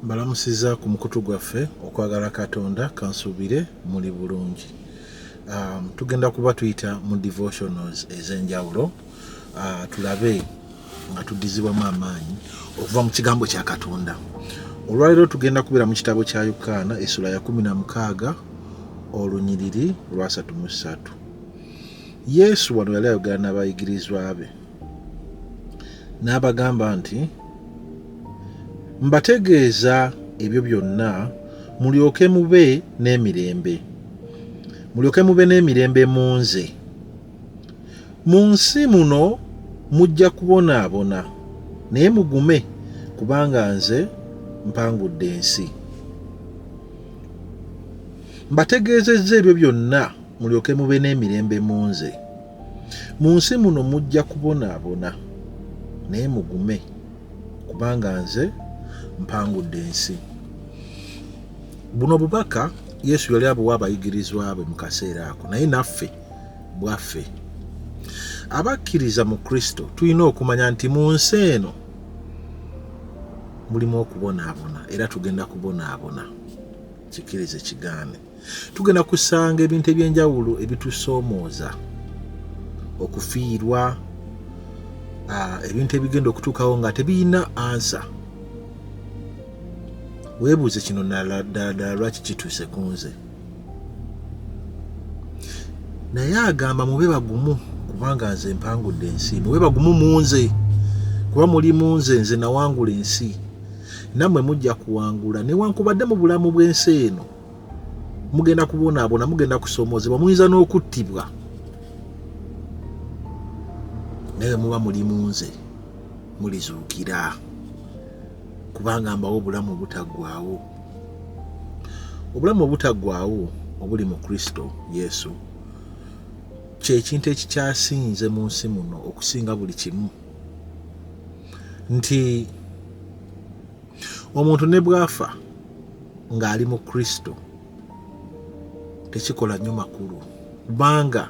Mbalamusiza ku mukutu gwaffe okwagala Katonda kansubire muli bulungi. Tugenda kuba tuyita mu devotionals ez'enjawulo tulabe nga tuddizibwamu amaanyi okuva mu kigambo kya Katonda. Olwaleero tugenda kubeera mu kitabo kya Yokaana essula ya 16 olunyiriri lwa 33. Yesu wano yali ayogera n'abayigirizwa be n'abagamba nti mbategeeza ebyo byonna mulyoke mube n'emirembe mu nze. Mu nsi muno mujja kubonaabona naye mugume kubanga nze mpangudde ensi. Mbategeezezza ebyo byonna mulyoke mube n'emirembe mu nze. Mu nsi muno mujja kubonaabona naye mugume kubanga nze mpangudde ensi. Buno bubaka Yesu yali abuwa abayigirizwa be mu kaseera ako, naye naffe bwaffe abakkiriza mu Kristo tulina okumanya nti mu nsi eno mulimu okubonaabona era tugenda kubonaabona. Kikirize kigaane, tugenda kusanga ebintu eby'enjawulo ebitusoomooza, okufiirwa, ebintu ebigenda okutuukawo nga tebirina ansa. Weebuuze kino ddala lwaki kituuse ku nze. Naye agamba mube bagumu kubanga nze mpangudde ensi. Mube bagumu mu nze kuba muli mu nze, nze nawangula ensi. Nammwe mujja kuwangula newankubadde mu bulamu bw'ensi eno mugenda kubonaabona, mugenda kusoomoozebwa, muyinza n'okuttibwa, naye muba muli mu nze mulizuukira kubanga mbawo obulamu obutaggwaawo. Obulamu obutaggwaawo obuli mu Kristo Yesu kye kintu ekikyasinze mu nsi muno okusinga buli kimu. Nti omuntu ne bw'afa ng'ali mu Kristo tekikola nnyo makulu kubanga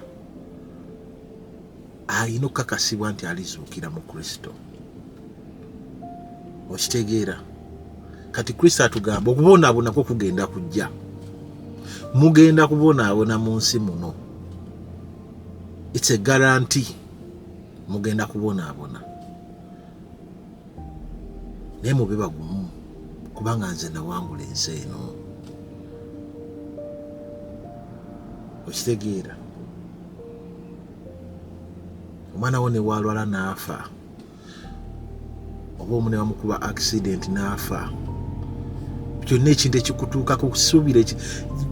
alina okukakasibwa nti alizuukira mu Kristo. Okitegeera? Kati Kristo atugamba okubonaabona kwo kugenda kujja. Mugenda kubonaabona mu nsi muno. It's a guarantee. Mugenda kubonaabona naye mube bagumu kubanga nze nawangula ensi eno. Okitegeera? Omwana wo ne waalwala n'afa, oba omune bamukuba accident n'afa, kyonna ekintu ekikutuukako kusuubira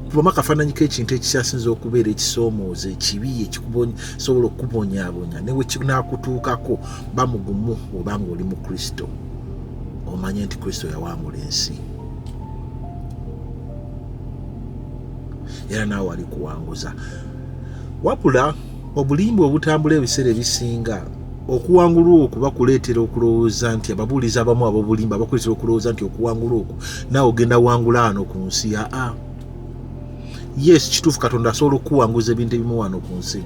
kubamu akafaananyi k'ekintu ekikyasinza okubeera ekisoomooza, ekibi ekikusobola okukubonyaabonya, newe kinaakutuukako ba mugumu obanga oli mu Kristo, omanye nti Kristo yawangula ensi era naawe ali kuwanguza. Wabula obulimba obutambula ebiseera ebisinga, okuwangulwa okwo bakuleetera okulowooza nti, ababuulizi abamu ab'obulimba bakuleetera okulowooza nti okuwangulwa okwo naawe ogenda wangula wano ku nsi. Yes, kituufu Katonda asobola okuwanguza ebintu ebimu wano ku nsi,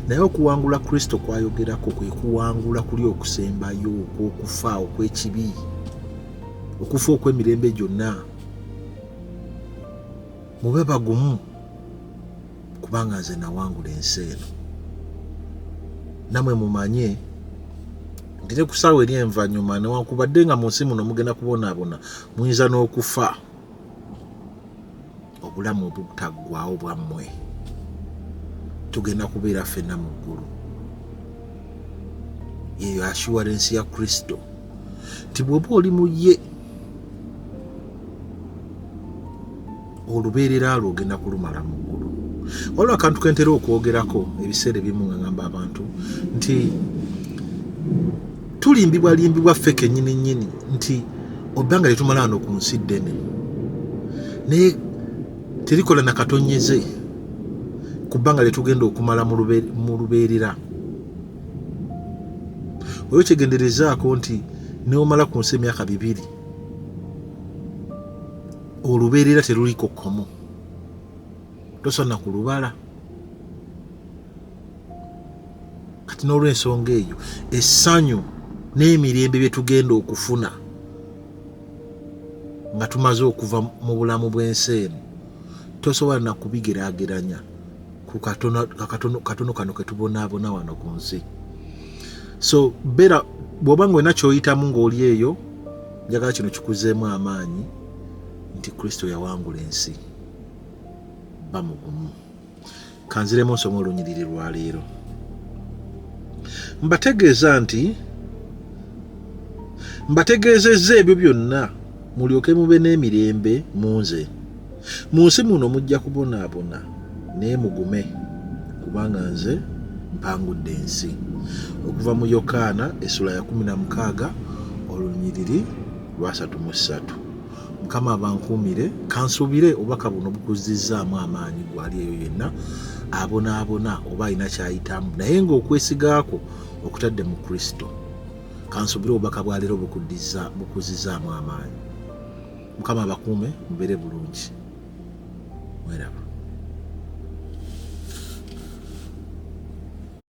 naye okuwangula Kristo kwayogerako kwe kuwangula kuli okusembayo, okw'okufa, okw'ekibi, okufa okw'emirembe gyonna. Mube bagumu kubanga nze nawangula ensi eno. Namwe mumanye nti ne ku ssaawa eri envanyuma newankubadde nga mu nsi muno mugenda kubonaabona, muyinza n'okufa obulamu obutaggwaawo bwammwe. Tugenda kubeera ffenna mu ggulu. Yeyo assurance ya Kristo nti bw'oba oli mu ye olubeerera lwo ogenda kulumala mu ggulu. Waliwo akantu kentera okwogerako ebiseera ebimu nga ngamba abantu nti tulimbibwa ffe kennyini nti obbanga lyetumala wano ku nsi ddene naye terikola na katonyeze ku bbanga lyetugenda okumala mu lubeerera. Oyo kyegenderezaako nti neomala ku nsi emyaka 2 olubeerera teruliko kkomo, tosana kulubala. Kati n'olw'ensonga eyo essanyu n'emirembe bye tugenda okufuna nga tumaze okuva mu bulamu bw'ensi eno tosobola na kubigeraageranya ku katono kano ke tubonaabona wano ku nsi. So bera bw'oba ng'olina ky'oyitamu ng'oli eyo, njagala kino kikuzeemu amaanyi nti Kristo yawangula ensi. Ba mugumu. Kanziremu nsoma olunyiriri lwa leero. Mbategeezezza ebyo byonna mulyoke mube n'emirembe mu nze. Mu nsi muno mujja kubonaabona, naye mugume, kubanga nze mpangudde ensi. Okuva mu Yokaana essula ya 16 olunyiriri lwa 3. Mukama abankuumire, kansuubire obubaka buno bukuzizzaamu amaanyi gwali eyo yenna abonaabona oba alina kyayitamu naye ng'okwesigaako okutadde mu Kristo. Kansuubire obubaka bwa leero bukuzizzaamu amaanyi. Mukama abakuume mubeere bulungi. Mweraba.